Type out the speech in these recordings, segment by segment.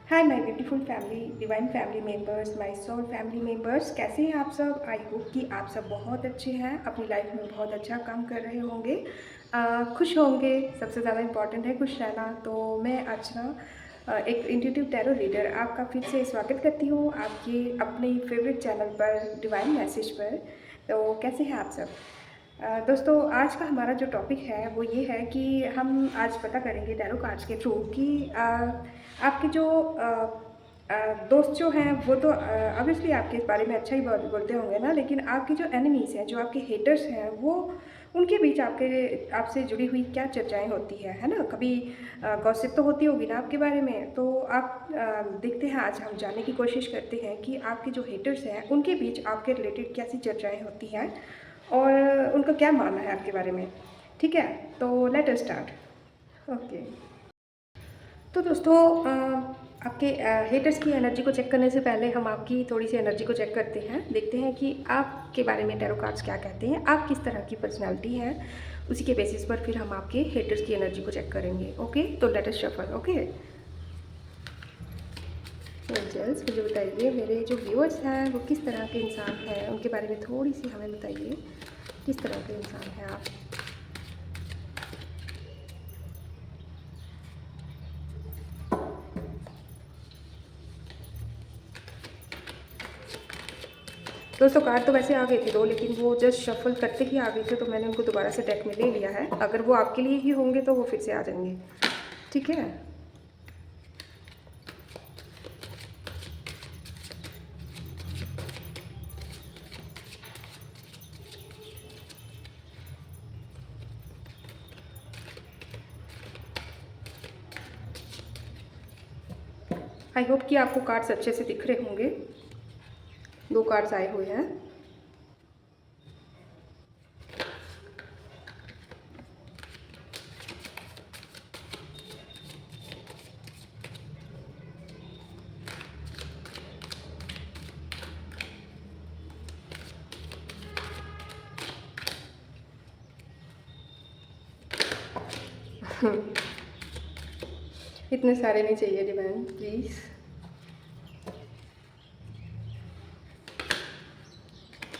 Hi my beautiful family, divine family members, my soul family members, कैसे हैं आप सब। आई होप कि आप सब बहुत अच्छे हैं, अपनी लाइफ में बहुत अच्छा काम कर रहे होंगे, खुश होंगे। सबसे ज़्यादा इम्पॉर्टेंट है खुश रहना। तो मैं अर्चना, एक इंट्यूटिव टैरो रीडर, आपका फिर से स्वागत करती हूँ आपके अपने फेवरेट चैनल पर, डिवाइन मैसेज पर। तो कैसे हैं आप सब। दोस्तों, आज का हमारा जो टॉपिक है वो ये है कि हम आज पता करेंगे टैरो कार्ड्स के थ्रू कि आपके जो दोस्त जो हैं वो तो ऑब्वियसली आपके बारे में अच्छा ही बोलते होंगे ना, लेकिन आपके जो एनिमीज़ हैं, जो आपके हेटर्स हैं, वो उनके बीच आपसे जुड़ी हुई क्या चर्चाएं होती है ना। कभी गॉसिप तो होती होगी ना आपके बारे में। तो आप देखते हैं, आज हम जानने की कोशिश करते हैं कि आपके जो हेटर्स हैं उनके बीच आपके रिलेटेड कैसी चर्चाएँ होती हैं और उनका क्या मानना है आपके बारे में। ठीक है, तो लेट अस स्टार्ट। ओके, तो दोस्तों, आपके हेटर्स की एनर्जी को चेक करने से पहले हम आपकी थोड़ी सी एनर्जी को चेक करते हैं, देखते हैं कि आपके बारे में टैरो कार्ड्स क्या कहते हैं, आप किस तरह की पर्सनालिटी है। उसी के बेसिस पर फिर हम आपके हेटर्स की एनर्जी को चेक करेंगे। ओके, तो let us shuffle. Okay angels, मुझे बताइए मेरे जो व्यूअर्स हैं वो किस तरह के इंसान हैं, उनके बारे में थोड़ी सी हमें बताइए, किस तरह के इंसान हैं आप। दोस्तों, कार्ड तो वैसे आ गए थे दो, लेकिन वो जस्ट शफल करते ही आ गए थे, तो मैंने उनको दोबारा से डेक में ले लिया है। अगर वो आपके लिए ही होंगे तो वो फिर से आ जाएंगे। ठीक है, आई होप कि आपको कार्ड्स अच्छे से दिख रहे होंगे। दो कार्ड्स आए हुए हैं। इतने सारे नहीं चाहिए डिवाइन, प्लीज़।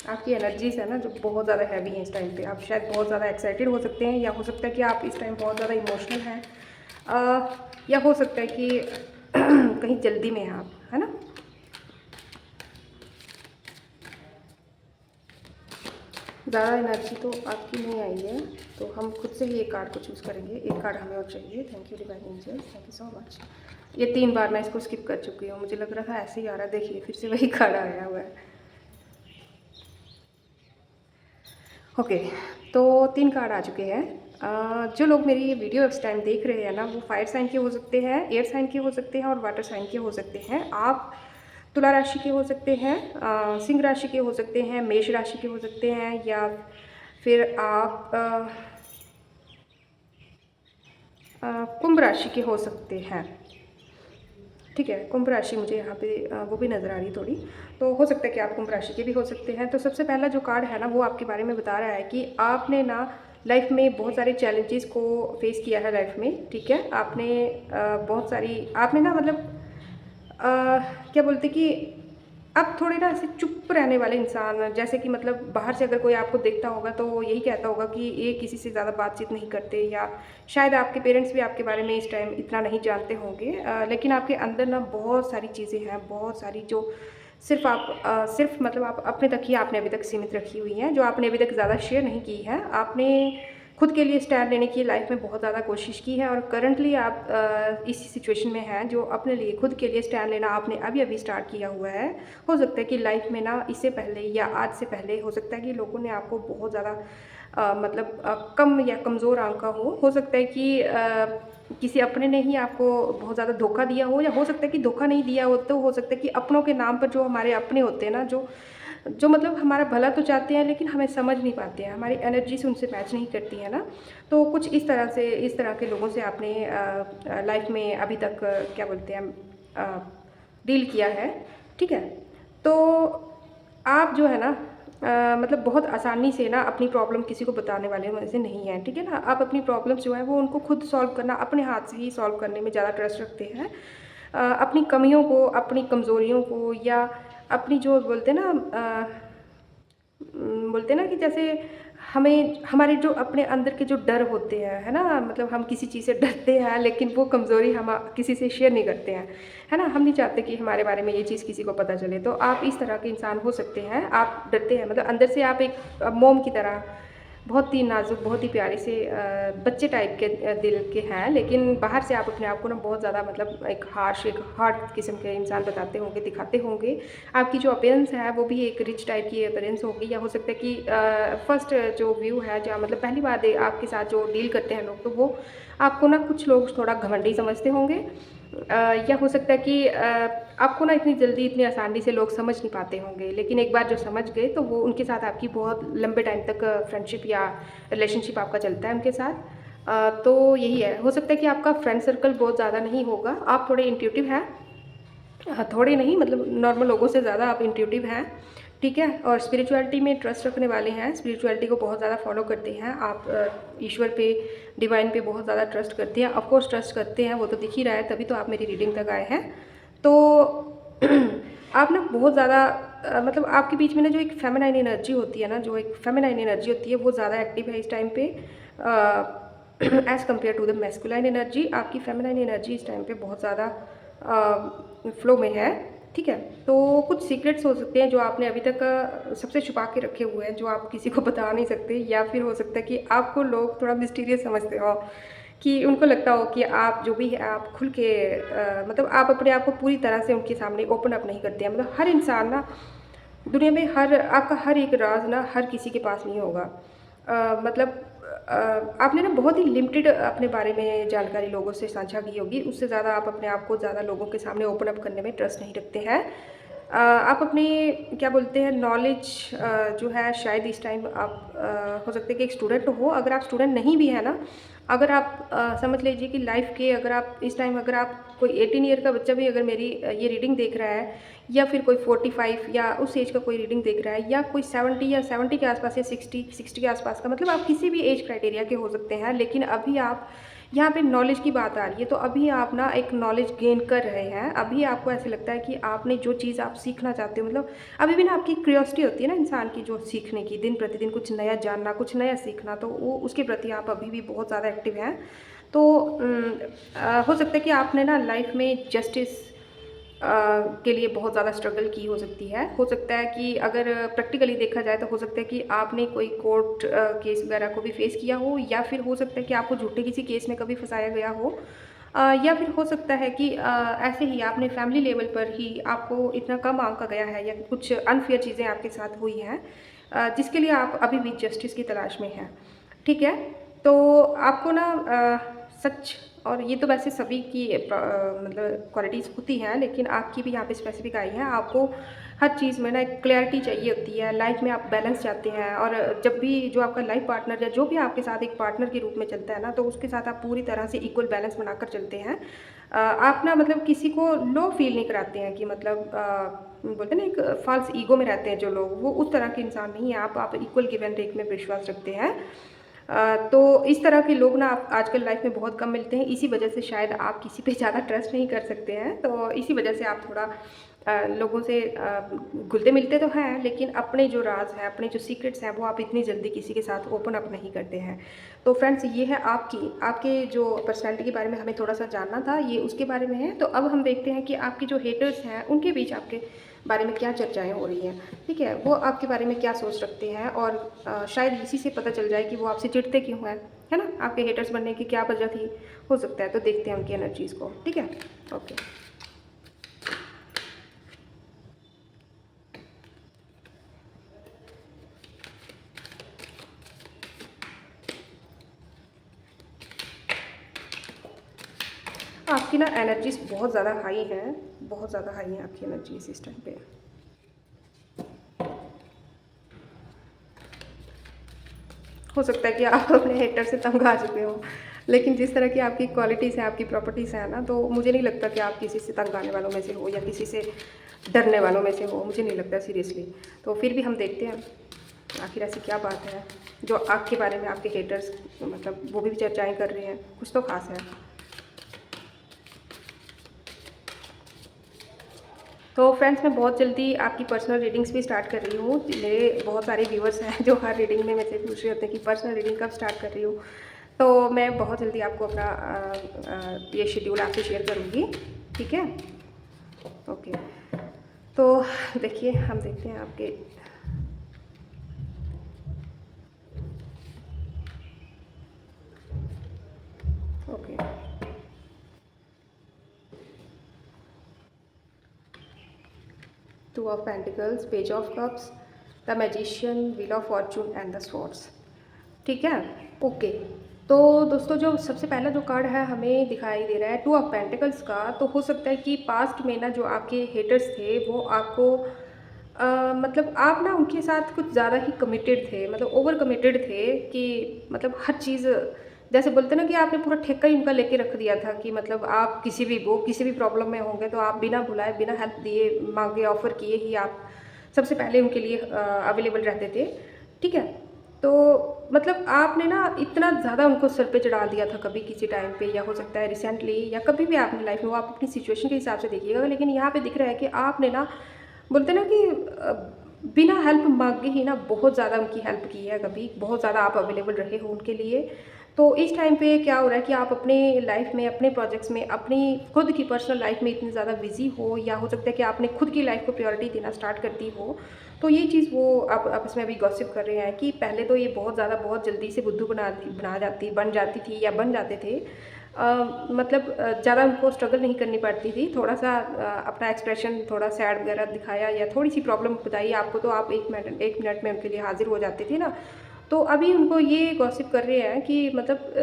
आपकी एनर्जीज है ना जो बहुत ज़्यादा हैवी हैं इस टाइम पे। आप शायद बहुत ज़्यादा एक्साइटेड हो सकते हैं, या हो सकता है कि आप इस टाइम बहुत ज़्यादा इमोशनल हैं, या हो सकता है कि कहीं जल्दी में हैं आप, है ना। ज़्यादा एनर्जी तो आपकी नहीं आई है, तो हम खुद से ही एक कार्ड को चूज़ करेंगे। एक कार्ड हमें और चाहिए। Thank you divine angels, thank you so much. ये 3 बार मैं इसको स्किप कर चुकी हूँ, मुझे लग रहा था ऐसे ही आ रहा है। देखिए फिर से वही कार्ड आया हुआ है। ओके, तो 3 कार्ड आ चुके हैं। जो लोग मेरी ये वीडियो इस टाइम देख रहे हैं ना, वो फायर साइन के हो सकते हैं, एयर साइन के हो सकते हैं और वाटर साइन के हो सकते हैं। आप तुला राशि के हो सकते हैं, सिंह राशि के हो सकते हैं, मेष राशि के हो सकते हैं, या फिर आप कुंभ राशि के हो सकते हैं। ठीक है, कुंभ राशि मुझे यहाँ पे वो भी नज़र आ रही थोड़ी, तो हो सकता है कि आप कुंभ राशि के भी हो सकते हैं। तो सबसे पहला जो कार्ड है ना, वो आपके बारे में बता रहा है कि आपने ना लाइफ में बहुत सारे चैलेंजेस को फेस किया है लाइफ में। ठीक है, आपने बहुत सारी, आपने ना मतलब क्या बोलते कि आप थोड़े ना ऐसे चुप रहने वाले इंसान, जैसे कि मतलब बाहर से अगर कोई आपको देखता होगा तो वो यही कहता होगा कि ये किसी से ज़्यादा बातचीत नहीं करते, या शायद आपके पेरेंट्स भी आपके बारे में इस टाइम इतना नहीं जानते होंगे। लेकिन आपके अंदर ना बहुत सारी चीज़ें हैं, बहुत सारी, जो सिर्फ मतलब आप अपने तक ही आपने अभी तक सीमित रखी हुई हैं, जो आपने अभी तक ज़्यादा शेयर नहीं की है। आपने खुद के लिए स्टैंड लेने की लाइफ में बहुत ज़्यादा कोशिश की है, और करंटली आप इसी सिचुएशन में हैं जो अपने लिए, खुद के लिए स्टैंड लेना आपने अभी अभी स्टार्ट किया हुआ है। हो सकता है कि लाइफ में ना इससे पहले या आज से पहले हो सकता है कि लोगों ने आपको बहुत ज़्यादा मतलब कम या कमज़ोर आंका हो सकता है कि किसी अपने ने ही आपको बहुत ज़्यादा धोखा दिया हो, या हो सकता है कि धोखा नहीं दिया हो, तो हो सकता है कि अपनों के नाम पर, जो हमारे अपने होते हैं ना, जो जो मतलब हमारा भला तो चाहते हैं लेकिन हमें समझ नहीं पाते हैं, हमारी एनर्जी से उनसे मैच नहीं करती है ना। तो कुछ इस तरह के लोगों से आपने लाइफ में अभी तक क्या बोलते हैं, डील किया है। ठीक है, तो आप जो है ना मतलब बहुत आसानी से ना अपनी प्रॉब्लम किसी को बताने वाले वैसे नहीं हैं। ठीक है ना, आप अपनी प्रॉब्लम्स जो है वो उनको खुद सॉल्व करना, अपने हाथ से ही सॉल्व करने में ज़्यादा ट्रस्ट रखते हैं। अपनी कमियों को, अपनी कमज़ोरियों को, या अपनी जो बोलते हैं ना बोलते हैं ना कि जैसे हमें हमारे जो अपने अंदर के जो डर होते हैं, है ना, मतलब हम किसी चीज़ से डरते हैं लेकिन वो कमज़ोरी हम किसी से शेयर नहीं करते हैं, है ना, हम नहीं चाहते कि हमारे बारे में ये चीज़ किसी को पता चले। तो आप इस तरह के इंसान हो सकते हैं, आप डरते हैं, मतलब अंदर से आप एक मोम की तरह बहुत ही नाजुक, बहुत ही प्यारे से बच्चे टाइप के दिल के हैं, लेकिन बाहर से आप अपने आप को ना बहुत ज़्यादा मतलब एक हार्श, एक हार्ड किस्म के इंसान बताते होंगे, दिखाते होंगे। आपकी जो अपीयरेंस है वो भी एक रिच टाइप की अपीयरेंस होगी, या हो सकता है कि फर्स्ट जो व्यू है, जहाँ मतलब पहली बार आपके साथ जो डील करते हैं लोग, तो वो आपको ना कुछ लोग थोड़ा घमंडी समझते होंगे, या हो सकता है कि आपको ना इतनी जल्दी, इतनी आसानी से लोग समझ नहीं पाते होंगे, लेकिन एक बार जो समझ गए तो वो उनके साथ आपकी बहुत लंबे टाइम तक फ्रेंडशिप या रिलेशनशिप आपका चलता है उनके साथ। तो यही है, हो सकता है कि आपका फ्रेंड सर्कल बहुत ज़्यादा नहीं होगा, आप थोड़े इंट्यूटिव हैं, थोड़े नहीं मतलब नॉर्मल लोगों से ज़्यादा आप इंट्यूटिव हैं, ठीक है, और स्पिरिचुअलिटी में ट्रस्ट रखने वाले हैं, स्पिरिचुअलिटी को बहुत ज़्यादा फॉलो करते हैं आप, ईश्वर पे, डिवाइन पे बहुत ज़्यादा ट्रस्ट करते हैं। ऑफ कोर्स ट्रस्ट करते हैं, वो तो दिख ही रहा है, तभी तो आप मेरी रीडिंग तक आए हैं। तो आप ना बहुत ज़्यादा मतलब आपके बीच में ना जो एक फेमिनाइन एनर्जी होती है ना, जो एक फेमिनाइन एनर्जी होती है वो ज़्यादा एक्टिव है इस टाइम पे, as compared to the masculine energy. आपकी फेमिनाइन एनर्जी इस टाइम पे बहुत ज़्यादा फ्लो में है, ठीक है। तो कुछ सीक्रेट्स हो सकते हैं जो आपने अभी तक सबसे छुपा के रखे हुए हैं, जो आप किसी को बता नहीं सकते, या फिर हो सकता है कि आपको लोग थोड़ा मिस्टीरियस समझते हो, कि उनको लगता हो कि आप जो भी है आप खुल के मतलब आप अपने आप को पूरी तरह से उनके सामने ओपन अप नहीं करते हैं। मतलब हर इंसान ना दुनिया में, हर आपका हर एक राज ना हर किसी के पास नहीं होगा। मतलब आपने ना बहुत ही लिमिटेड अपने बारे में जानकारी लोगों से साझा की होगी, उससे ज़्यादा आप अपने आप को ज़्यादा लोगों के सामने ओपन अप करने में ट्रस्ट नहीं रखते हैं। आप अपनी क्या बोलते हैं नॉलेज जो है शायद इस टाइम आप हो सकता है कि एक स्टूडेंट हो, अगर आप स्टूडेंट नहीं भी है ना, अगर आप समझ लीजिए कि लाइफ के, अगर आप इस टाइम, अगर आप कोई 18 ईयर का बच्चा भी अगर मेरी ये रीडिंग देख रहा है, या फिर कोई 45 या उस एज का कोई रीडिंग देख रहा है, या कोई 70 या 70 के आसपास, या 60 के आसपास का, मतलब आप किसी भी एज क्राइटेरिया के हो सकते हैं, लेकिन अभी आप यहाँ पे नॉलेज की बात आ रही है, तो अभी आप ना एक नॉलेज गेन कर रहे हैं। अभी आपको ऐसे लगता है कि आपने जो चीज़ आप सीखना चाहते हो, मतलब अभी भी ना आपकी क्यूरियोसिटी होती है ना इंसान की, जो सीखने की, दिन प्रतिदिन कुछ नया जानना, कुछ नया सीखना, तो वो उसके प्रति आप अभी भी बहुत ज़्यादा एक्टिव हैं। तो हो सकता है कि आपने ना लाइफ में जस्टिस के लिए बहुत ज़्यादा स्ट्रगल की हो सकती है। हो सकता है कि अगर प्रैक्टिकली देखा जाए तो हो सकता है कि आपने कोई कोर्ट केस वगैरह को भी फेस किया हो, या फिर हो सकता है कि आपको झूठे किसी केस में कभी फंसाया गया हो, या फिर हो सकता है कि ऐसे ही आपने फैमिली लेवल पर ही आपको इतना कम आंका गया है, या कुछ अनफेयर चीज़ें आपके साथ हुई हैं, जिसके लिए आप अभी भी जस्टिस की तलाश में हैं, ठीक है। तो आपको ना सच, और ये तो वैसे सभी की मतलब क्वालिटीज़ होती हैं, लेकिन आपकी भी यहाँ पे स्पेसिफिक आई है। आपको हर चीज़ में ना एक क्लैरिटी चाहिए होती है, लाइफ में आप बैलेंस चाहते हैं, और जब भी जो आपका लाइफ पार्टनर या जो भी आपके साथ एक पार्टनर के रूप में चलता है ना, तो उसके साथ आप पूरी तरह से इक्वल बैलेंस बनाकर चलते हैं। आप ना मतलब किसी को लो फील नहीं कराते हैं, कि मतलब बोलते हैं ना एक फॉल्स ईगो में रहते हैं जो लोग, वो उस तरह के इंसान नहीं है आप इक्वल गिव एंड टेक में विश्वास रखते हैं। तो इस तरह के लोग ना आप आजकल लाइफ में बहुत कम मिलते हैं, इसी वजह से शायद आप किसी पे ज़्यादा ट्रस्ट नहीं कर सकते हैं, तो इसी वजह से आप थोड़ा लोगों से घुलते मिलते तो हैं, लेकिन अपने जो राज हैं, अपने जो सीक्रेट्स हैं, वो आप इतनी जल्दी किसी के साथ ओपन अप नहीं करते हैं। तो फ्रेंड्स, ये है आपके जो पर्सनैलिटी के बारे में हमें थोड़ा सा जानना था, ये उसके बारे में है। तो अब हम देखते हैं कि आपके जो हेटर्स हैं उनके बीच आपके बारे में क्या चर्चाएं हो रही हैं, ठीक है, वो आपके बारे में क्या सोच रखते हैं, और शायद इसी से पता चल जाए कि वो आपसे चिढ़ते क्यों हैं, है ना, आपके हेटर्स बनने की क्या वजह थी, हो सकता है। तो देखते हैं उनकी एनर्जीज़ को, ठीक है, ओके। आपकी ना एनर्जीज़ बहुत ज़्यादा हाई हैं, बहुत ज़्यादा हाई हैं आपकी एनर्जीज़ इस टाइम पे। हो सकता है कि आप अपने हेटर से तंग आ चुके हो, लेकिन जिस तरह की आपकी क्वालिटीज़ हैं, आपकी प्रॉपर्टीज़ हैं ना, तो मुझे नहीं लगता कि आप किसी से तंग आने वालों में से हो, या किसी से डरने वालों में से हो, मुझे नहीं लगता सीरियसली। तो फिर भी हम देखते हैं आखिर ऐसी क्या बात है जो आपके बारे में आपके हेटर्स मतलब वो भी चर्चाएँ कर रहे हैं, कुछ तो ख़ास है। तो फ्रेंड्स, मैं बहुत जल्दी आपकी पर्सनल रीडिंग्स भी स्टार्ट कर रही हूँ। मेरे बहुत सारे व्यूअर्स हैं जो हर रीडिंग में मुझसे पूछ रहे होते हैं कि पर्सनल रीडिंग कब स्टार्ट कर रही हूँ। तो मैं बहुत जल्दी आपको अपना ये शेड्यूल आपसे शेयर करूँगी, ठीक है? ओके, तो देखिए, हम देखते हैं आपके okay. Two of pentacles, page of cups, the magician, wheel of Fortune and the swords, ठीक है? ओके, तो दोस्तों, जो सबसे पहला जो कार्ड है हमें दिखाई दे रहा है टू ऑफ पेंटिकल्स का। तो हो सकता है कि पास्ट में ना जो आपके हेटर्स थे वो आपको मतलब आप ना उनके साथ कुछ ज़्यादा ही कमिटेड थे, मतलब ओवर कमिटेड थे कि मतलब हर चीज़, जैसे बोलते ना कि आपने पूरा ठेका ही उनका लेके रख दिया था कि मतलब आप किसी भी प्रॉब्लम में होंगे तो आप बिना बुलाए, बिना हेल्प दिए, मांगे, ऑफ़र किए ही आप सबसे पहले उनके लिए अवेलेबल रहते थे, ठीक है? तो मतलब आपने ना इतना ज़्यादा उनको सर पे चढ़ा दिया था कभी किसी टाइम पे, या हो सकता है रिसेंटली, या कभी भी आपने लाइफ में, वो आप अपनी सिचुएशन के हिसाब से देखिएगा। लेकिन यहाँ पे दिख रहा है कि आपने ना, बोलते ना कि बिना हेल्प मांगे ही ना बहुत ज़्यादा उनकी हेल्प की है, कभी बहुत ज़्यादा आप अवेलेबल रहे हो उनके लिए। तो इस टाइम पे क्या हो रहा है कि आप अपने लाइफ में, अपने प्रोजेक्ट्स में, अपनी खुद की पर्सनल लाइफ में इतने ज़्यादा बिजी हो, या हो सकता है कि आपने खुद की लाइफ को प्रायोरिटी देना स्टार्ट कर दी हो। तो ये चीज़ वो आप आपस में अभी गॉसिप कर रहे हैं कि पहले तो ये बहुत ज़्यादा, बहुत जल्दी से बुद्धू बन जाती थी या बन जाते थे। मतलब ज़्यादा उनको स्ट्रगल नहीं करनी पड़ती थी। थोड़ा सा अपना एक्सप्रेशन थोड़ा सैड वगैरह दिखाया या थोड़ी सी प्रॉब्लम बताई आपको, तो आप 1 मिनट में उनके लिए हाजिर हो जाते थे ना। तो अभी उनको ये गॉसिप कर रहे हैं कि मतलब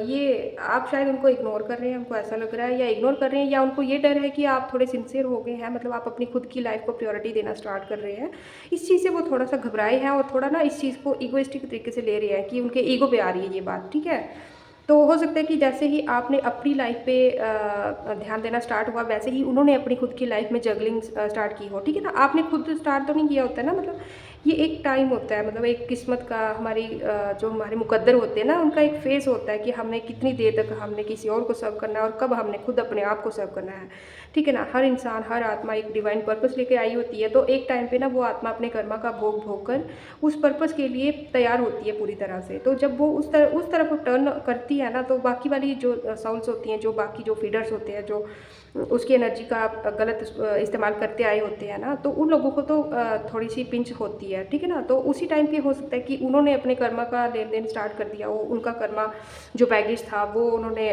ये आप शायद उनको इग्नोर कर रहे हैं, उनको ऐसा लग रहा है, या इग्नोर कर रहे हैं, या उनको ये डर है कि आप थोड़े सिंसियर हो गए हैं, मतलब आप अपनी खुद की लाइफ को प्रायोरिटी देना स्टार्ट कर रहे हैं। इस चीज़ से वो थोड़ा सा घबराए हैं और थोड़ा ना इस चीज़ को ईगोइस्टिक तरीके से ले रहे हैं कि उनके ईगो पे आ रही है ये बात, ठीक है? तो हो सकता है कि जैसे ही आपने अपनी लाइफ पे ध्यान देना स्टार्ट हुआ, वैसे ही उन्होंने अपनी खुद की लाइफ में जगलिंग स्टार्ट की हो, ठीक है ना? आपने खुद स्टार्ट तो नहीं किया होता है ना, मतलब ये एक टाइम होता है, मतलब एक किस्मत का, हमारी जो हमारे मुकद्दर होते हैं ना, उनका एक फेज़ होता है कि हमने कितनी देर तक हमने किसी और को सर्व करना है और कब हमने खुद अपने आप को सर्व करना है, ठीक है ना? हर इंसान, हर आत्मा एक डिवाइन पर्पस लेके आई होती है। तो एक टाइम पे ना वो आत्मा अपने कर्मा का भोग भोग कर उस पर्पस के लिए तैयार होती है पूरी तरह से। तो जब वो उस तरफ टर्न करती है ना, तो बाकी वाली जो साउल्स होती हैं, जो बाकी जो फीडर्स होते हैं, जो उसकी एनर्जी का गलत इस्तेमाल करते आए होते हैं ना, तो उन लोगों को तो थोड़ी सी पिंच होती है, ठीक है ना? तो उसी टाइम पे हो सकता है कि उन्होंने अपने कर्मा का लेन देन स्टार्ट कर दिया हो, उनका कर्मा जो बैगेज था वो उन्होंने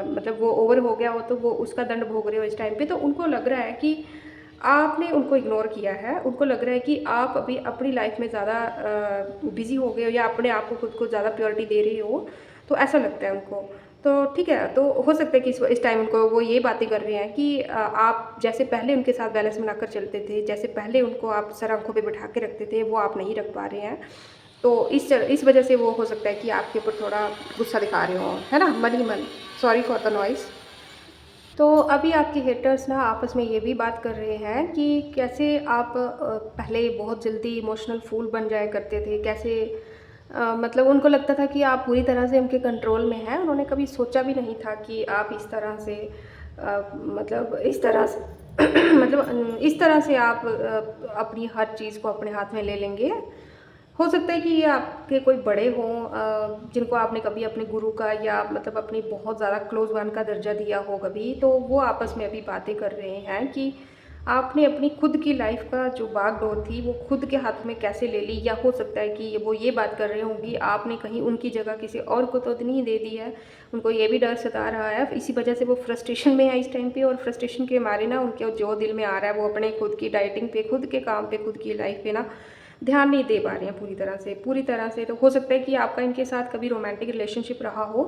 मतलब वो ओवर हो गया हो, तो वो उसका दंड भोग रहे हो इस टाइम पे। तो उनको लग रहा है कि आपने उनको इग्नोर किया है, उनको लग रहा है कि आप अभी अपनी लाइफ में ज़्यादा बिजी हो गए हो, या अपने आप को, खुद को ज़्यादा प्रायोरिटी दे रही हो, तो ऐसा लगता है उनको। तो ठीक है, तो हो सकता है कि इस टाइम उनको वो ये बातें कर रहे हैं कि आप जैसे पहले उनके साथ बैलेंस बनाकर चलते थे, जैसे पहले उनको आप सर आँखों पे बिठा के रखते थे, वो आप नहीं रख पा रहे हैं। तो इस वजह से वो हो सकता है कि आपके ऊपर थोड़ा गुस्सा दिखा रहे हों, है ना? मन ही मन। Sorry for the noise. तो अभी आपके हेटर्स ना आपस में ये भी बात कर रहे हैं कि कैसे आप पहले बहुत जल्दी इमोशनल फूल बन जाया करते थे, कैसे मतलब उनको लगता था कि आप पूरी तरह से उनके कंट्रोल में हैं। उन्होंने कभी सोचा भी नहीं था कि आप इस तरह से मतलब इस तरह से मतलब इस तरह से आप अपनी हर चीज़ को अपने हाथ में ले लेंगे। हो सकता है कि ये आपके कोई बड़े हों जिनको आपने कभी अपने गुरु का या मतलब अपनी बहुत ज़्यादा क्लोज़ वन का दर्जा दिया हो कभी, तो वो आपस में अभी बातें कर रहे हैं कि आपने अपनी खुद की लाइफ का जो बागडोर थी वो खुद के हाथ में कैसे ले ली, या हो सकता है कि वो ये बात कर रहे होंगी आपने कहीं उनकी जगह किसी और को तो नहीं दे दी है। उनको ये भी डर सता रहा है, इसी वजह से वो फ्रस्ट्रेशन में है इस टाइम पे, और फ्रस्ट्रेशन के मारे ना उनके जो दिल में आ रहा है वो अपने खुद की डाइटिंग पे, खुद के काम पे, खुद की लाइफ पे ना ध्यान नहीं दे पा रहे हैं पूरी तरह से। तो हो सकता है कि आपका इनके साथ कभी रोमांटिक रिलेशनशिप रहा हो,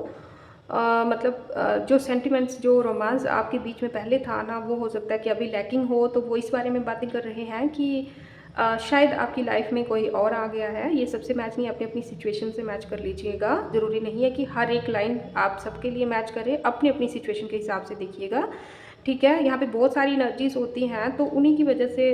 मतलब जो सेंटिमेंट्स, जो रोमांस आपके बीच में पहले था ना, वो हो सकता है कि अभी लैकिंग हो। तो वो इस बारे में बातें कर रहे हैं कि शायद आपकी लाइफ में कोई और आ गया है। ये सबसे मैच नहीं, अपनी अपनी सिचुएशन से मैच कर लीजिएगा। ज़रूरी नहीं है कि हर एक लाइन आप सबके लिए मैच करें, अपनी अपनी सिचुएशन के हिसाब से देखिएगा, ठीक है? यहाँ पे बहुत सारी एनर्जीज़ होती हैं, तो उन्हीं की वजह से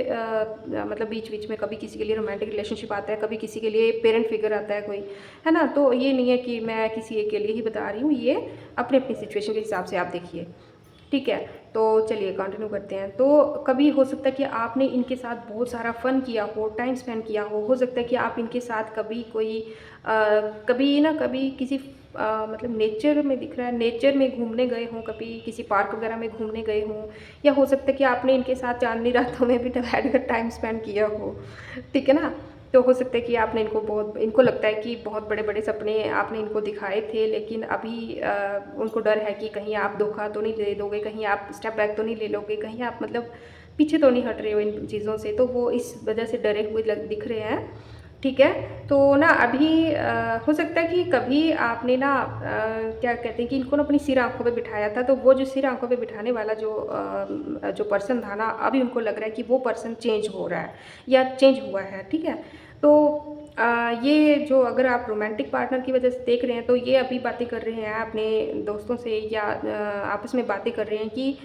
मतलब बीच-बीच में कभी किसी के लिए रोमांटिक रिलेशनशिप आता है, कभी किसी के लिए पेरेंट फिगर आता है कोई, है ना? तो ये नहीं है कि मैं किसी एक के लिए ही बता रही हूँ, ये अपनी-अपनी सिचुएशन के हिसाब से आप देखिए, ठीक है? तो चलिए कंटिन्यू करते हैं। तो कभी हो सकता है कि आपने इनके साथ बहुत सारा फ़न किया हो, टाइम स्पेंड किया हो सकता है कि आप इनके साथ कभी कोई कभी ना कभी किसी मतलब नेचर में दिख रहा है, नेचर में घूमने गए हों, कभी किसी पार्क वगैरह में घूमने गए हों, या हो सकता है कि आपने इनके साथ चांदनी रातों में भी बैठ कर टाइम स्पेंड किया हो, ठीक है ना? तो हो सकता है कि आपने इनको लगता है कि बहुत बड़े-बड़े सपने आपने इनको दिखाए थे, लेकिन अभी उनको डर है कि कहीं आप धोखा तो नहीं दे दोगे, कहीं आप स्टेप बैक तो नहीं ले लोगे, कहीं आप मतलब पीछे तो नहीं हट रहे हो इन चीज़ों से, तो वो इस वजह से डरे हुए दिख रहे हैं, ठीक है? तो ना अभी हो सकता है कि कभी आपने ना क्या कहते हैं कि इनको ना अपनी सिर आँखों पे बिठाया था, तो वो जो सिर आँखों पे बिठाने वाला जो पर्सन था ना, अभी उनको लग रहा है कि वो पर्सन चेंज हो रहा है या चेंज हुआ है, ठीक है? तो ये जो अगर आप रोमांटिक पार्टनर की वजह से देख रहे हैं, तो ये अभी बातें कर रहे हैं अपने दोस्तों से या आपस में बातें कर रहे हैं कि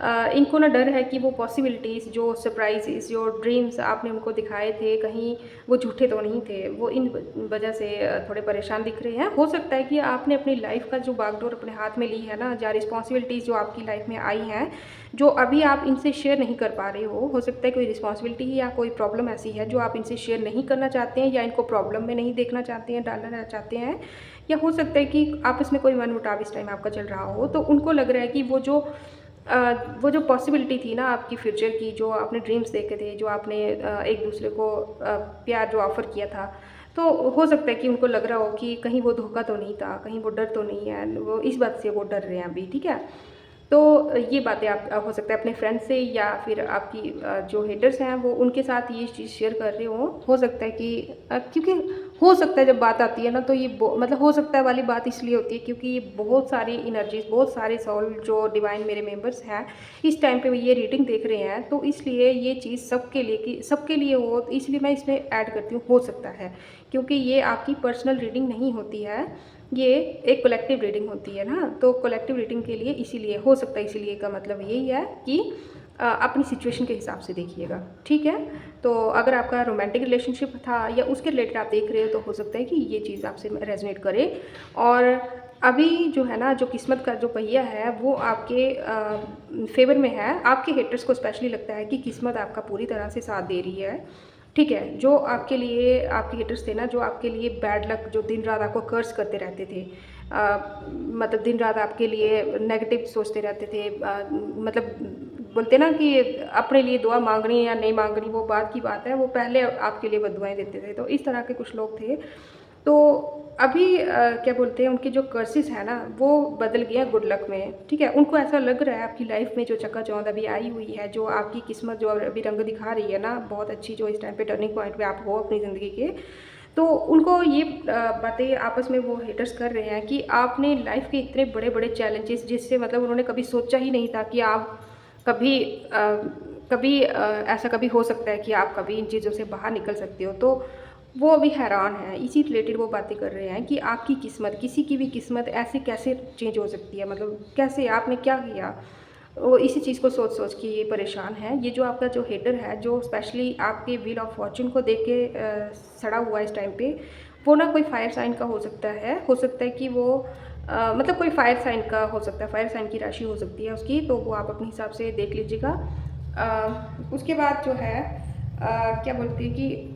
इनको ना डर है कि वो पॉसिबिलिटीज़, जो सरप्राइज़ेज़, जो ड्रीम्स आपने उनको दिखाए थे, कहीं वो झूठे तो नहीं थे। वो इन वजह से थोड़े परेशान दिख रहे हैं। हो सकता है कि आपने अपनी लाइफ़ का जो बागडोर अपने हाथ में ली है ना, या रिस्पॉन्सिबिलिटीज़ जो आपकी लाइफ़ में आई हैं, जो अभी आप इनसे शेयर नहीं कर पा रहे हो सकता है कोई रिस्पॉन्सिबिलिटी या कोई प्रॉब्लम ऐसी है जो आप इनसे शेयर नहीं करना चाहते हैं, या इनको प्रॉब्लम में नहीं देखना चाहते हैं, डालना चाहते हैं, या हो सकता है कि आपस में कोई मनमुटाव इस टाइम आपका चल रहा हो। तो उनको लग रहा है कि वो जो पॉसिबिलिटी थी ना आपकी फ्यूचर की, जो आपने ड्रीम्स देखे थे, जो आपने एक दूसरे को प्यार जो ऑफ़र किया था, तो हो सकता है कि उनको लग रहा हो कि कहीं वो धोखा तो नहीं था, कहीं वो डर तो नहीं है, वो इस बात से वो डर रहे हैं अभी, ठीक है? तो ये बातें आप हो सकता है अपने फ्रेंड से या फिर आपकी जो हेटर्स हैं वो उनके साथ ये चीज़ शेयर कर रहे हो सकता है कि क्योंकि हो सकता है जब बात आती है ना, तो ये मतलब हो सकता है वाली बात इसलिए होती है क्योंकि ये बहुत सारी एनर्जीज, बहुत सारे सोल जो डिवाइन मेरे मेंबर्स हैं इस टाइम पे ये रीडिंग देख रहे हैं, तो इसलिए ये चीज़ सबके लिए हो, इसलिए मैं इसमें ऐड करती हूँ हो सकता है, क्योंकि ये आपकी पर्सनल रीडिंग नहीं होती है, ये एक कलेक्टिव रीडिंग होती है ना। तो कलेक्टिव रीडिंग के लिए इसीलिए हो सकता है, इसीलिए का मतलब यही है कि अपनी सिचुएशन के हिसाब से देखिएगा, ठीक है? तो अगर आपका रोमांटिक रिलेशनशिप था या उसके रिलेटेड आप देख रहे हो, तो हो सकता है कि ये चीज़ आपसे रेजोनेट करे। और अभी जो है ना, जो किस्मत का जो पहिया है वो आपके फेवर में है। आपके हेटर्स को स्पेशली लगता है कि किस्मत आपका पूरी तरह से साथ दे रही है, ठीक है? जो आपके लिए आपके हेटर्स थे ना, जो आपके लिए बैड लक, जो दिन रात आपको कर्स करते रहते थे, मतलब दिन रात आपके लिए नेगेटिव सोचते रहते थे, मतलब बोलते ना कि अपने लिए दुआ मांगनी या नहीं मांगनी वो बात की बात है, वो पहले आपके लिए बदुआएं देते थे, तो इस तरह के कुछ लोग थे। तो अभी क्या बोलते हैं, उनके जो कर्सेस है ना वो बदल गए हैं गुड लक में, ठीक है? उनको ऐसा लग रहा है आपकी लाइफ में जो चकाचौंध अभी आई हुई है, जो आपकी किस्मत जो अभी रंग दिखा रही है ना, बहुत अच्छी, जो इस टाइम पे टर्निंग पॉइंट पे आप हो अपनी ज़िंदगी के, तो उनको ये बातें आपस में वो हेटर्स कर रहे हैं कि आपने लाइफ के इतने बड़े बड़े चैलेंजेस, जिससे मतलब उन्होंने कभी सोचा ही नहीं था कि आप कभी ऐसा कभी हो सकता है कि आप कभी इन चीज़ों से बाहर निकल सकते हो, तो वो अभी हैरान हैं। इसी रिलेटेड वो बातें कर रहे हैं कि आपकी किस्मत, किसी की भी किस्मत ऐसे कैसे चेंज हो सकती है, मतलब कैसे, आपने क्या किया? वो इसी चीज़ को सोच सोच के ये परेशान है। ये जो आपका जो हेटर है, जो स्पेशली आपके व्हील ऑफ फॉर्च्यून को देख के सड़ा हुआ है इस टाइम पे, वो ना कोई फायर साइन का हो सकता है। हो सकता है कि वो मतलब कोई फायर साइन का हो सकता है, फायर साइन की राशि हो सकती है उसकी, तो वो आप अपने हिसाब से देख लीजिएगा। उसके बाद जो है क्या बोलते हैं कि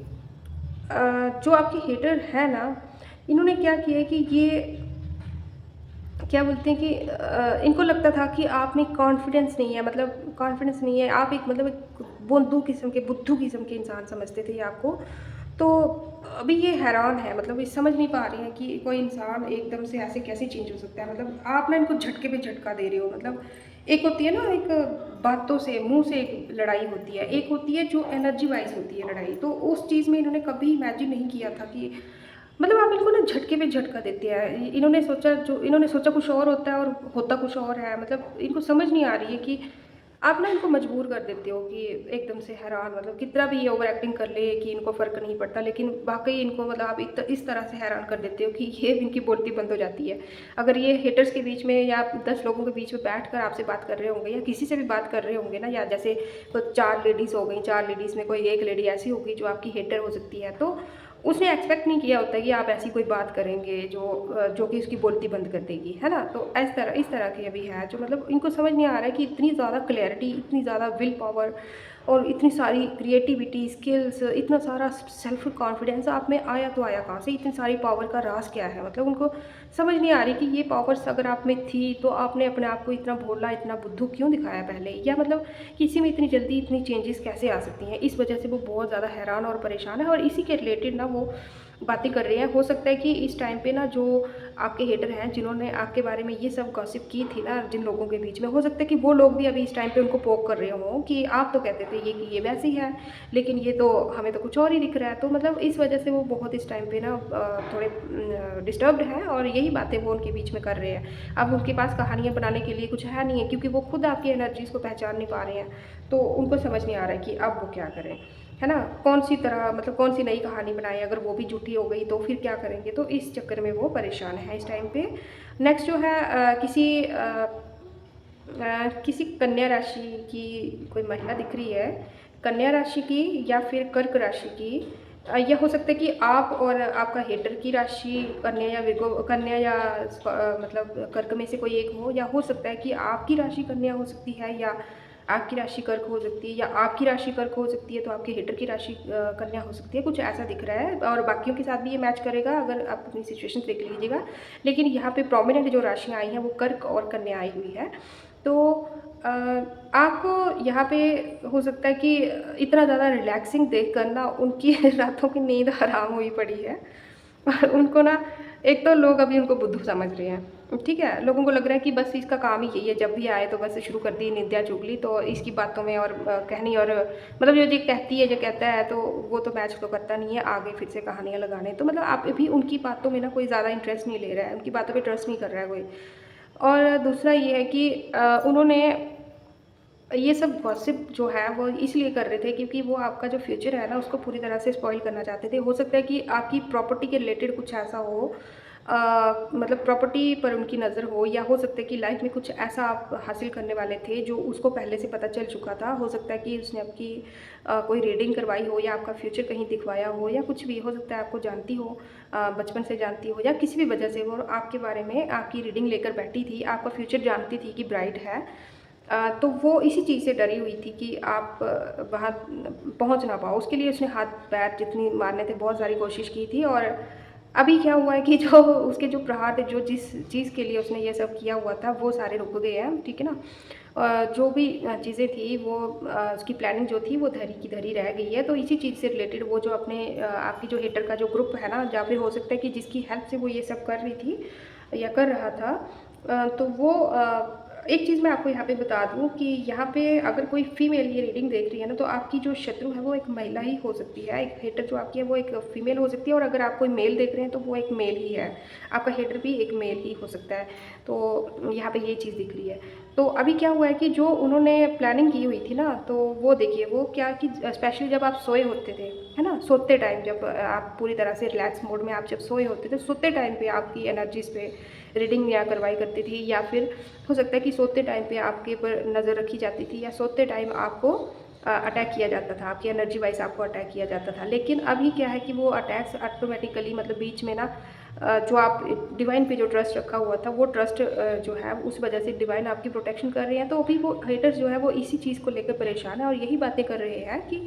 जो आपके हेटर है ना, इन्होंने क्या किया है कि ये क्या बोलते हैं कि इनको लगता था कि आप में कॉन्फिडेंस नहीं है, मतलब कॉन्फिडेंस नहीं है, आप एक मतलब एक बुद्धू किस्म के इंसान समझते थे ये आपको। तो अभी ये हैरान है, मतलब ये समझ नहीं पा रहे हैं कि कोई इंसान एकदम से ऐसे कैसे चेंज हो सकता है। मतलब आप ना इनको झटके पे झटका दे रहे हो। मतलब एक होती है ना, एक बातों से, मुँह से एक लड़ाई होती है, एक होती है जो एनर्जी वाइज़ होती है लड़ाई। तो उस चीज़ में इन्होंने कभी इमेजिन नहीं किया था कि मतलब आप इनको ना झटके पे झटका देते हैं। इन्होंने सोचा कुछ और होता है और होता कुछ और है। मतलब इनको समझ नहीं आ रही है कि आप ना इनको मजबूर कर देते हो कि एकदम से हैरान, मतलब कितना भी ये ओवर एक्टिंग कर ले कि इनको फ़र्क नहीं पड़ता, लेकिन वाक़ई इनको मतलब आप इस तरह से हैरान कर देते हो कि ये इनकी बोलती बंद हो जाती है। अगर ये हेटर्स के बीच में या 10 लोगों के बीच में बैठकर आपसे बात कर रहे होंगे या किसी से भी बात कर रहे होंगे ना, या जैसे तो 4 लेडीज़ हो गई, 4 लेडीज़ में कोई एक लेडी ऐसी होगी जो आपकी हेटर हो सकती है, तो उसने एक्सपेक्ट नहीं किया होता कि आप ऐसी कोई बात करेंगे जो कि उसकी बोलती बंद कर देगी, है ना? तो इस तरह के अभी है जो मतलब इनको समझ नहीं आ रहा है कि इतनी ज़्यादा क्लैरिटी, इतनी ज़्यादा विल पावर और इतनी सारी क्रिएटिविटी, स्किल्स, इतना सारा सेल्फ कॉन्फिडेंस आप में आया तो आया कहाँ से? इतनी सारी पावर का राज़ क्या है? मतलब उनको समझ नहीं आ रही कि ये पावर्स अगर आप में थी तो आपने अपने आप को इतना भोला, इतना बुद्धू क्यों दिखाया पहले? या मतलब किसी में इतनी जल्दी इतनी चेंजेस कैसे आ सकती हैं? इस वजह से वो बहुत ज़्यादा हैरान और परेशान है और इसी के रिलेटेड ना वो बातें कर रहे हैं। हो सकता है कि इस टाइम पे ना जो आपके हेटर हैं जिन्होंने आपके बारे में ये सब गॉसिप की थी ना जिन लोगों के बीच में, हो सकता है कि वो लोग भी अभी इस टाइम पे उनको पोक कर रहे हों कि आप तो कहते थे ये कि ये वैसी है, लेकिन ये तो हमें तो कुछ और ही दिख रहा है। तो मतलब इस वजह से वो बहुत इस टाइम पे ना थोड़े डिस्टर्ब्ड हैं और यही बातें वो उनके बीच में कर रहे हैं। अब उनके पास कहानियाँ बनाने के लिए कुछ है नहीं है क्योंकि वो खुद आपकी एनर्जीज़ को पहचान नहीं पा रहे हैं। तो उनको समझ नहीं आ रहा है कि अब वो क्या करें, है ना? कौन-सी तरह मतलब कौन-सी नई कहानी बनाएँ, अगर वो भी झूठी हो गई तो फिर क्या करेंगे? तो इस चक्कर में वो परेशान हैं इस टाइम पे। नेक्स्ट जो है किसी कन्या राशि की कोई महिला दिख रही है, कन्या राशि की या फिर कर्क राशि की। या हो सकता है कि आप और आपका हेटर की राशि कन्या या कन्या या मतलब कर्क में से कोई एक हो, या हो सकता है कि आपकी राशि कन्या हो सकती है या आपकी राशि कर्क हो सकती है, या आपकी राशि कर्क हो सकती है तो आपके हेटर की राशि कन्या हो सकती है, कुछ ऐसा दिख रहा है। और बाकियों के साथ भी ये मैच करेगा अगर आप अपनी सिचुएशन देख लीजिएगा। लेकिन यहाँ पे प्रोमिनेंट जो राशियाँ आई हैं वो कर्क और कन्या आई हुई है। तो अ, आपको यहाँ पे हो सकता है कि इतना ज़्यादा रिलैक्सिंग देखकर ना उनकी रातों की नींद हराम हुई पड़ी है। और उनको ना, एक तो लोग अभी उनको बुद्धू समझ रहे हैं, ठीक है? लोगों को लग रहा है कि बस इसका काम ही यही है, जब भी आए तो बस शुरू कर दी निंदा चुगली, तो इसकी बातों में और कहनी और मतलब जो ये कहती है, जो कहता है तो वो तो मैच तो करता नहीं है, आगे फिर से कहानियाँ लगाने। तो मतलब आप अभी उनकी बातों में ना कोई ज़्यादा इंटरेस्ट नहीं ले रहा है, उनकी बातों पे ट्रस्ट नहीं कर रहा है कोई। और दूसरा ये है कि उन्होंने ये सब गॉसिप जो है वो इसलिए कर रहे थे क्योंकि वो आपका जो फ्यूचर है ना उसको पूरी तरह से स्पॉइल करना चाहते थे। हो सकता है कि आपकी प्रॉपर्टी के रिलेटेड कुछ ऐसा हो, मतलब प्रॉपर्टी पर उनकी नज़र हो, या हो सकता है कि लाइफ में कुछ ऐसा आप हासिल करने वाले थे जो उसको पहले से पता चल चुका था। हो सकता है कि उसने आपकी कोई रीडिंग करवाई हो या आपका फ्यूचर कहीं दिखवाया हो, या कुछ भी हो सकता है आपको जानती हो, बचपन से जानती हो, या किसी भी वजह से वो आपके बारे में आपकी रीडिंग लेकर बैठी थी, आपका फ्यूचर जानती थी कि ब्राइट है। तो वो इसी चीज़ से डरी हुई थी कि आप वहाँ पहुँच ना पाओ। उसके लिए उसने हाथ पैर जितनी मारने थे बहुत सारी कोशिश की थी। और अभी क्या हुआ है कि जो उसके जो प्रहार थे, जो जिस चीज़ के लिए उसने ये सब किया हुआ था वो सारे रुक गए हैं, ठीक है ना? जो भी चीज़ें थी वो उसकी प्लानिंग जो थी वो धरी की धरी रह गई है। तो इसी चीज़ से रिलेटेड वो जो अपने आपकी जो हेटर का जो ग्रुप है ना, या फिर हो सकता है कि जिसकी हेल्प से वो ये सब कर रही थी या कर रहा था, तो वो एक चीज़ मैं आपको यहाँ पे बता दूँ कि यहाँ पे अगर कोई फीमेल ये रीडिंग देख रही है ना, तो आपकी जो शत्रु है वो एक महिला ही हो सकती है। एक हेटर जो आपकी है वो एक फीमेल हो सकती है, और अगर आप कोई मेल देख रहे हैं तो वो एक मेल ही है। आपका हेटर भी एक मेल ही हो सकता है। तो यहाँ पे ये चीज़ दिख रही है। तो अभी क्या हुआ है कि जो उन्होंने प्लानिंग की हुई थी ना, तो वो देखिए वो क्या कि स्पेशली जब आप सोए होते थे, है ना? सोते टाइम जब आप पूरी तरह से रिलैक्स मोड में आप जब सोए होते थे, सोते टाइम पे आपकी एनर्जीज़ पे रीडिंग या करवाई करती थी, या फिर हो सकता है कि सोते टाइम पे आपके ऊपर नज़र रखी जाती थी, या सोते टाइम आपको अटैक किया जाता था, आपकी एनर्जी वाइज आपको अटैक किया जाता था। लेकिन अभी क्या है कि वो अटैक्स ऑटोमेटिकली मतलब बीच में ना जो आप डिवाइन पे जो ट्रस्ट रखा हुआ था वो ट्रस्ट जो है उस वजह से डिवाइन आपकी प्रोटेक्शन कर रहे हैं। तो अभी वो हेटर्स जो है वो इसी चीज़ को लेकर परेशान है और यही बातें कर रहे हैं कि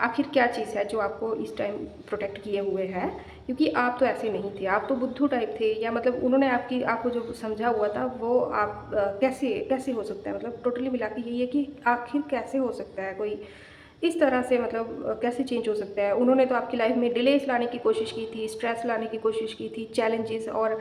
आखिर क्या चीज़ है जो आपको इस टाइम प्रोटेक्ट किए हुए है, क्योंकि आप तो ऐसे नहीं थे, आप तो बुद्धू टाइप थे, या मतलब उन्होंने आपको जो समझा हुआ था वो आप कैसे कैसे हो सकता है, मतलब टोटली मिला के यही है कि आखिर कैसे हो सकता है कोई इस तरह से, मतलब कैसे चेंज हो सकता है। उन्होंने तो आपकी लाइफ में डिलेस लाने की कोशिश की थी, स्ट्रेस लाने की कोशिश की थी, चैलेंजेस, और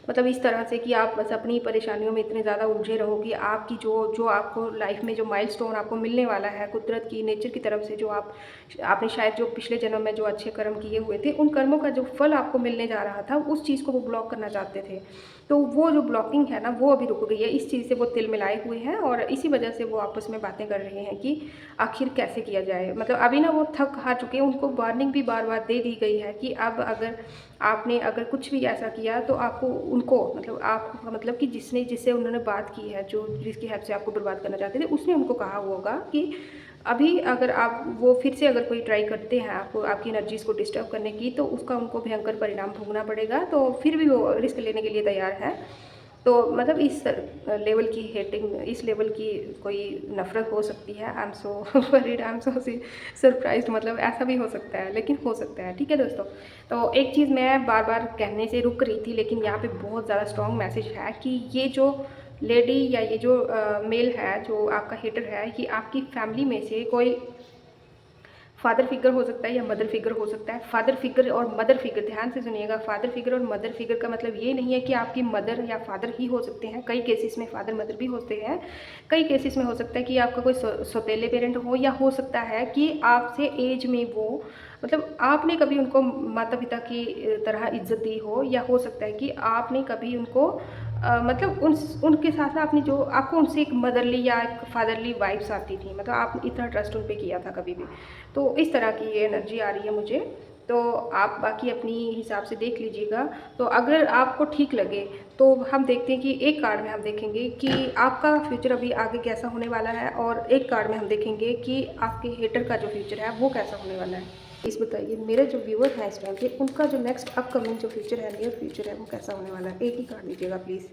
मतलब इस तरह से कि आप बस अपनी परेशानियों में इतने ज़्यादा उलझे रहो कि आपकी जो जो आपको लाइफ में जो माइलस्टोन आपको मिलने वाला है कुदरत की, नेचर की तरफ से, जो आपने शायद जो पिछले जन्म में जो अच्छे कर्म किए हुए थे, उन कर्मों का जो फल आपको मिलने जा रहा था, उस चीज़ को वो ब्लॉक करना चाहते थे। तो वो जो ब्लॉकिंग है ना वो अभी रुक गई है। इस चीज़ से वो तिल मिलाए हुए हैं और इसी वजह से वो आपस में बातें कर रहे हैं कि आखिर कैसे किया जाए। मतलब अभी ना वो थक हार चुके हैं, उनको वार्निंग भी बार बार दे दी गई है कि अब अगर आपने अगर कुछ भी ऐसा किया तो आपको उनको मतलब आपको मतलब कि जिससे उन्होंने बात की है, जो जिसकी हेल्प से आपको बर्बाद करना चाहते थे, उसने उनको कहा होगा कि अभी अगर आप वो फिर से अगर कोई ट्राई करते हैं आपको आपकी एनर्जीज़ को डिस्टर्ब करने की, तो उसका उनको भयंकर परिणाम भोगना पड़ेगा। तो फिर भी वो रिस्क लेने के लिए तैयार है। तो मतलब इस लेवल की हेटिंग, इस लेवल की कोई नफ़रत हो सकती है। I am so worried, I am so surprised, मतलब ऐसा भी हो सकता है, लेकिन हो सकता है। ठीक है दोस्तों, तो एक चीज़ मैं बार बार कहने से रुक रही थी, लेकिन यहाँ पे बहुत ज़्यादा स्ट्रॉन्ग मैसेज है कि ये जो लेडी या ये जो मेल है जो आपका हेटर है, ये आपकी फैमिली में से कोई फादर फिगर हो सकता है या मदर फिगर हो सकता है। फादर फिगर और मदर फिगर, ध्यान से सुनिएगा, फादर फिगर और मदर फिगर का मतलब ये नहीं है कि आपकी मदर या फादर ही हो सकते हैं। कई केसेस में फादर मदर भी होते हैं। कई केसेस में हो सकता है कि आपका कोई सौतेले पेरेंट हो, या हो सकता है कि आपसे एज में वो, मतलब आपने कभी उनको माता पिता की तरह इज्जत दी हो, या हो सकता है कि आपने कभी उनको मतलब उनके साथ ना आपने जो आपको उनसे एक मदरली या एक फादरली वाइब्स आती थी, मतलब आप इतना ट्रस्ट उन पे किया था कभी भी। तो इस तरह की ये एनर्जी आ रही है मुझे। तो आप बाकी अपनी हिसाब से देख लीजिएगा। तो अगर आपको ठीक लगे तो हम देखते हैं कि एक कार्ड में हम देखेंगे कि आपका फ्यूचर अभी आगे कैसा होने वाला है, और एक कार्ड में हम देखेंगे कि आपके हेटर का जो फ्यूचर है वो कैसा होने वाला है। प्लीज़ बताइए मेरे जो व्यूअर हैं इस टाइम पे, उनका जो नेक्स्ट अपकमिंग जो फ्यूचर है, नियर फ्यूचर है, वो कैसा होने वाला है। एक ही कार्ड दीजिएगा प्लीज़।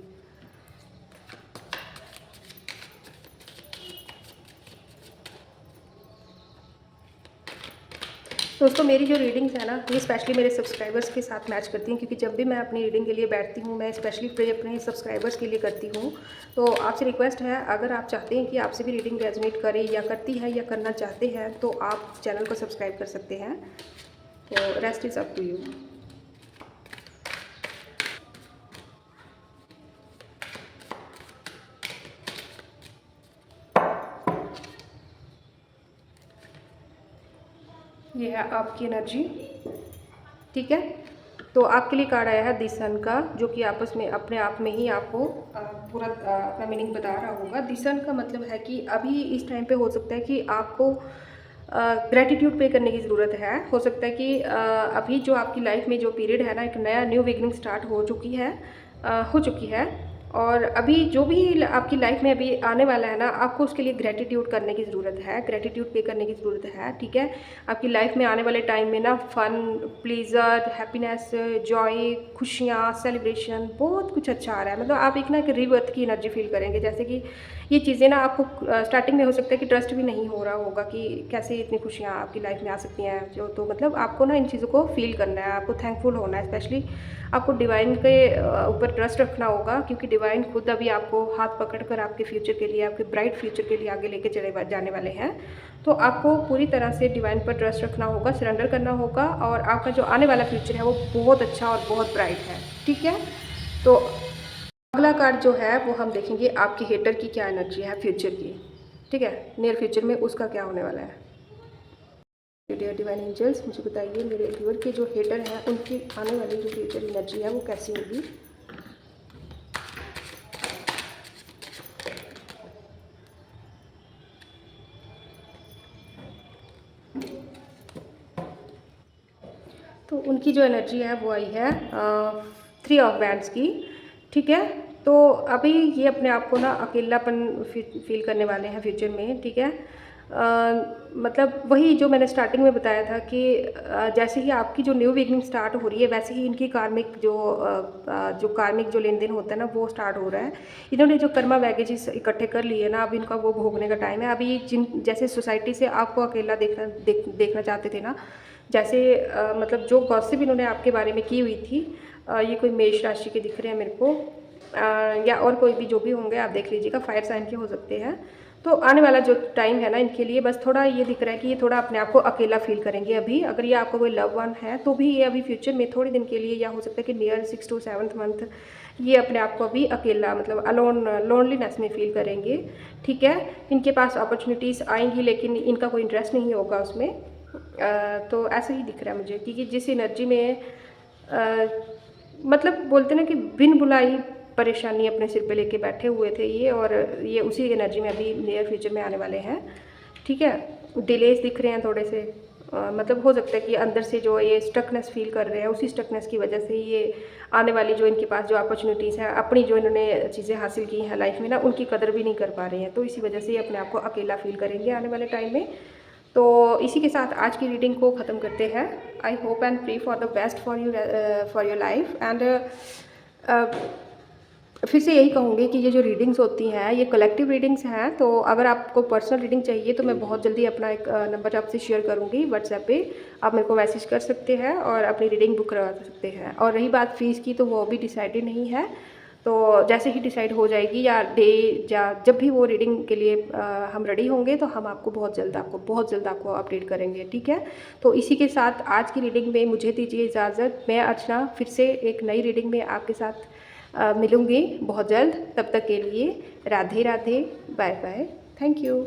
दोस्तों मेरी जो रीडिंग्स है ना, ये स्पेशली मेरे सब्सक्राइबर्स के साथ मैच करती हैं, क्योंकि जब भी मैं अपनी रीडिंग के लिए बैठती हूँ, मैं स्पेशली प्रे अपने सब्सक्राइबर्स के लिए करती हूँ। तो आपसे रिक्वेस्ट है, अगर आप चाहते हैं कि आपसे भी रीडिंग रेजोनेट करे या करती है या करना चाहते हैं, तो आप चैनल को सब्सक्राइब कर सकते हैं। तो rest is up to you. ये है आपकी एनर्जी, ठीक है। तो आपके लिए कार्ड आया है द सन का, जो कि आपस में अपने आप में ही आपको पूरा अपना मीनिंग बता रहा होगा। द सन का मतलब है कि अभी इस टाइम पे हो सकता है कि आपको ग्रैटिट्यूड पे करने की ज़रूरत है। हो सकता है कि अभी जो आपकी लाइफ में जो पीरियड है ना, एक नया न्यू बिगनिंग स्टार्ट हो चुकी है। और अभी जो भी आपकी लाइफ में अभी आने वाला है ना, आपको उसके लिए ग्रैटिट्यूड करने की ज़रूरत है, ग्रैटिट्यूड पे करने की ज़रूरत है, ठीक है। आपकी लाइफ में आने वाले टाइम में ना फन, प्लीज़र, हैप्पीनेस, जॉय, खुशियाँ, सेलिब्रेशन, बहुत कुछ अच्छा आ रहा है। मतलब आप एक ना एक रीबर्थ की एनर्जी फील करेंगे। जैसे कि ये चीज़ें ना आपको स्टार्टिंग में हो सकता है कि ट्रस्ट भी नहीं हो रहा होगा कि कैसे इतनी खुशियाँ आपकी लाइफ में आ सकती हैं। जो तो मतलब आपको ना इन चीज़ों को फील करना है, आपको थैंकफुल होना है। स्पेशली आपको डिवाइन के ऊपर ट्रस्ट रखना होगा, क्योंकि डिवाइन खुद अभी आपको हाथ पकड़कर आपके फ्यूचर के लिए, आपके ब्राइट फ्यूचर के लिए आगे लेके चले जाने वाले हैं। तो आपको पूरी तरह से डिवाइन पर ट्रस्ट रखना होगा, सरेंडर करना होगा, और आपका जो आने वाला फ्यूचर है वो बहुत अच्छा और बहुत ब्राइट है, ठीक है। तो अगला कार्ड जो है वो हम देखेंगे आपके हेटर की क्या एनर्जी है फ्यूचर की, ठीक है। नियर फ्यूचर में उसका क्या होने वाला है। डियर डिवाइन एंजल्स, मुझे बताइए मेरे व्यूअर के जो हेटर हैं उनकी आने वाली जो फ्यूचर एनर्जी है वो कैसी होगी। तो उनकी जो एनर्जी है वो आई है 3 ऑफ बैंड्स की, ठीक है। तो अभी ये अपने आप को ना अकेलापन फील करने वाले हैं फ्यूचर में, ठीक है। मतलब वही जो मैंने स्टार्टिंग में बताया था कि जैसे ही आपकी जो न्यू बिगनिंग स्टार्ट हो रही है, वैसे ही इनकी कार्मिक जो कार्मिक जो लेन देन होता है ना, वो स्टार्ट हो रहा है। इन्होंने जो कर्मा बैगेजेस इकट्ठे कर लिए ना, अब इनका वो भोगने का टाइम है। अभी जिन जैसे सोसाइटी से आपको अकेला देखना चाहते थे ना, जैसे मतलब जो गॉसिप इन्होंने आपके बारे में की हुई थी, ये कोई मेष राशि के दिख रहे हैं मेरे को, या और कोई भी जो भी होंगे आप देख लीजिएगा, फायर साइन के हो सकते हैं। तो आने वाला जो टाइम है ना इनके लिए, बस थोड़ा ये दिख रहा है कि ये थोड़ा अपने आप को अकेला फील करेंगे अभी। अगर ये आपका कोई लव वन है तो भी ये अभी फ्यूचर में थोड़े दिन के लिए, या हो सकता है कि नियर 6 to 7 मंथ, ये अपने आप को अभी अकेला मतलब लोनलीनेस में फील करेंगे, ठीक है। इनके पास अपॉर्चुनिटीज़ आएंगी, लेकिन इनका कोई इंटरेस्ट नहीं होगा उसमें। तो ऐसा ही दिख रहा है मुझे, क्योंकि जिस एनर्जी में मतलब बोलते ना कि बिन बुलाई परेशानी अपने सिर पे लेके बैठे हुए थे ये, और ये उसी एनर्जी में अभी नियर फ्यूचर में आने वाले हैं, ठीक है। डिलेज दिख रहे हैं थोड़े से, मतलब हो सकता है कि अंदर से जो ये स्टकनेस फील कर रहे हैं, उसी स्टकनेस की वजह से ये आने वाली जो इनके पास जो अपॉर्चुनिटीज़ हैं, अपनी जो इन्होंने चीज़ें हासिल की हैं लाइफ में ना, उनकी कदर भी नहीं कर पा रहे हैं। तो इसी वजह से ये अपने आप को अकेला फील करेंगे आने वाले टाइम में। तो इसी के साथ आज की रीडिंग को ख़त्म करते हैं। I hope and pray for the best for your life and फिर से यही कहूँगी कि ये जो रीडिंग्स होती हैं ये कलेक्टिव रीडिंग्स हैं। तो अगर आपको पर्सनल रीडिंग चाहिए तो मैं बहुत जल्दी अपना एक नंबर आपसे शेयर करूँगी व्हाट्सएप पे, आप मेरे को मैसेज कर सकते हैं और अपनी रीडिंग बुक करवा सकते हैं। और रही बात फ़ीस की, तो वो भी डिसाइडेड नहीं है, तो जैसे ही डिसाइड हो जाएगी या डे या जब भी वो रीडिंग के लिए हम रेडी होंगे तो हम आपको बहुत जल्द आपको अपडेट करेंगे, ठीक है। तो इसी के साथ आज की रीडिंग में मुझे दीजिए इजाज़त। मैं अर्चना फिर से एक नई रीडिंग में आपके साथ मिलूँगी बहुत जल्द। तब तक के लिए Radhe Radhe, bye bye, thank you.